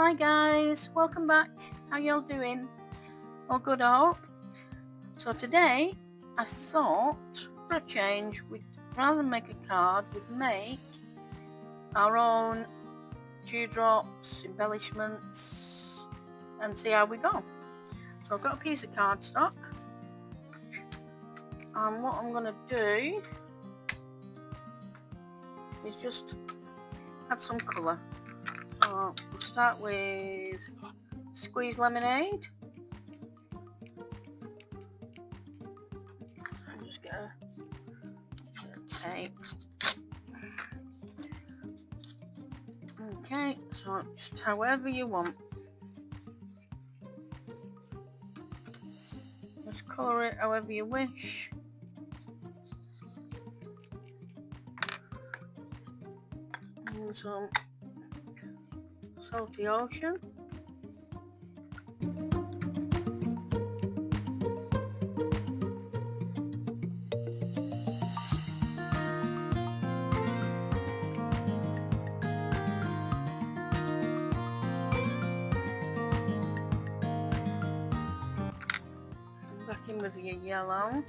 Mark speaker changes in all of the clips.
Speaker 1: Hi guys, welcome back. How y'all doing? All good, I hope. So today I thought for a change, rather than make a card, we'd make our own dewdrops, embellishments, and see how we go. So I've got a piece of cardstock, and what I'm going to do is just add some colour. So we'll start with squeezed lemonade. I'll just get a tape. Okay, so just however you want. Just colour it however you wish. And some salty ocean. Back in with your yellow.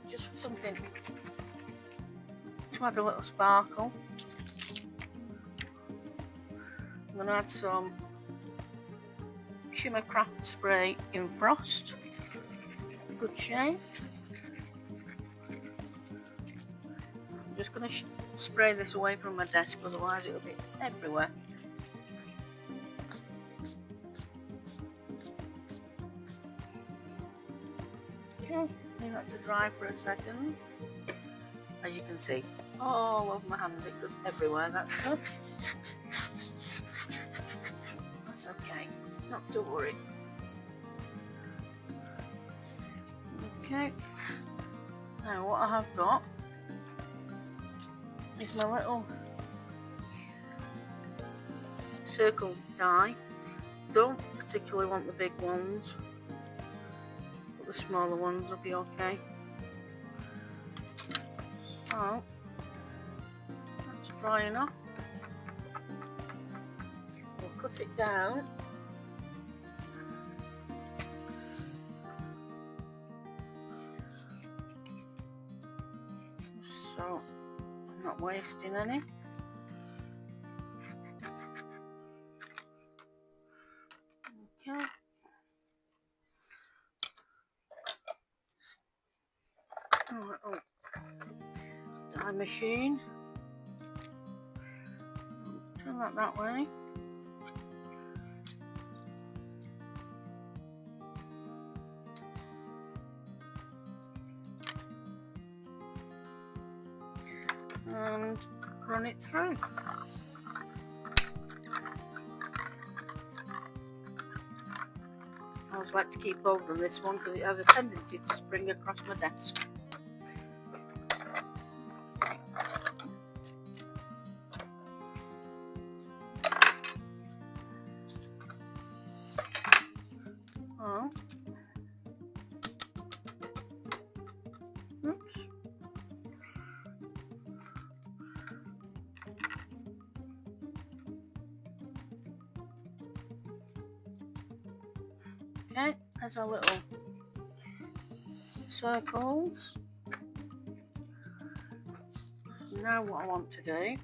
Speaker 1: Just for something to add a little sparkle, I'm going to add some shimmer craft spray in Frost. Good shade. I'm just going to spray this away from my desk, otherwise it'll be everywhere. Okay, leave that to dry for a second. As you can see, all over my hand, it goes everywhere, that's good. That's okay, not to worry. Okay, now what I have got is my little circle die. Don't particularly want the big ones, but the smaller ones will be okay. So that's dry enough. We'll cut it down. So I'm not wasting any. Okay. Oh, dye machine. Turn that way. And run it through. I always like to keep hold of this one because it has a tendency to spring across my desk. Oh. Oops. Okay, there's a little circles. Now what I want to do,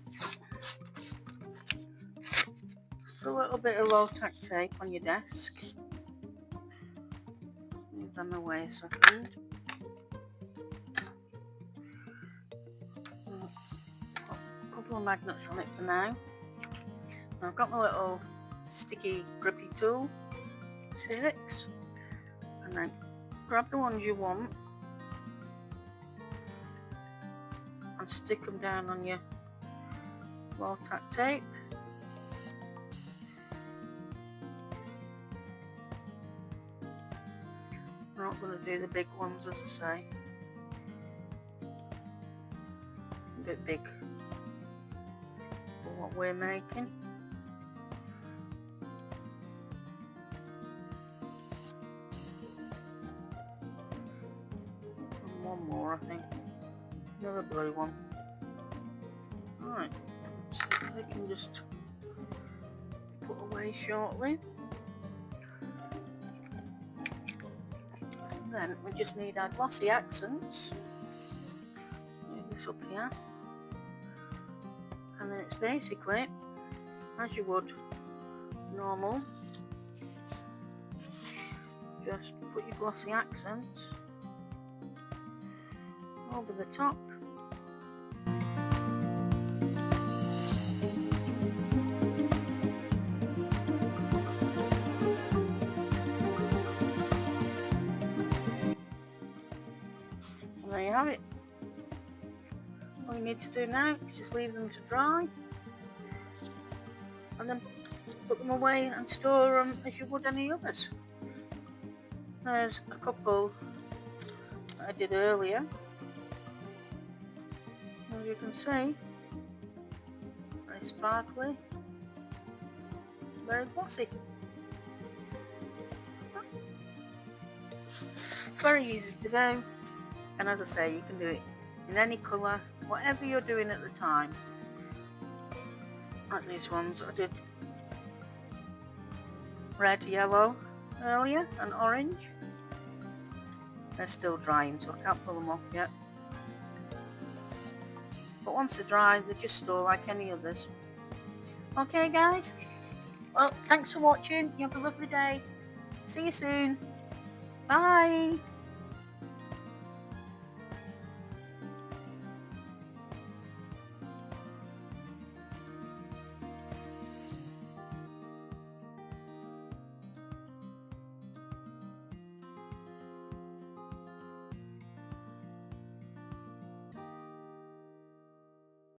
Speaker 1: put a little bit of low tack tape on your desk. Move them away a second. Put a couple of magnets on it for now. I've got my little sticky grippy tool, scissors, and then grab the ones you want and stick them down on your low tack tape. I'm not going to do the big ones, as I say, a bit big for what we're making. And one more, I think, another blue one. Alright, so they can just put away shortly. Then we just need our glossy accents. Move this up here, and then it's basically as you would normal. Just put your glossy accents over the top. And there you have it. All you need to do now is just leave them to dry, and then put them away and store them as you would any others. There's a couple that I did earlier. As you can see, very sparkly, very glossy. Very easy to do, and as I say, you can do it in any colour, whatever you're doing at the time. Like these ones, I did red, yellow earlier, and orange. They're still drying, so I can't pull them off yet. But once they're dry, they just store like any others. Okay guys, well, thanks for watching. You have a lovely day. See you soon. Bye.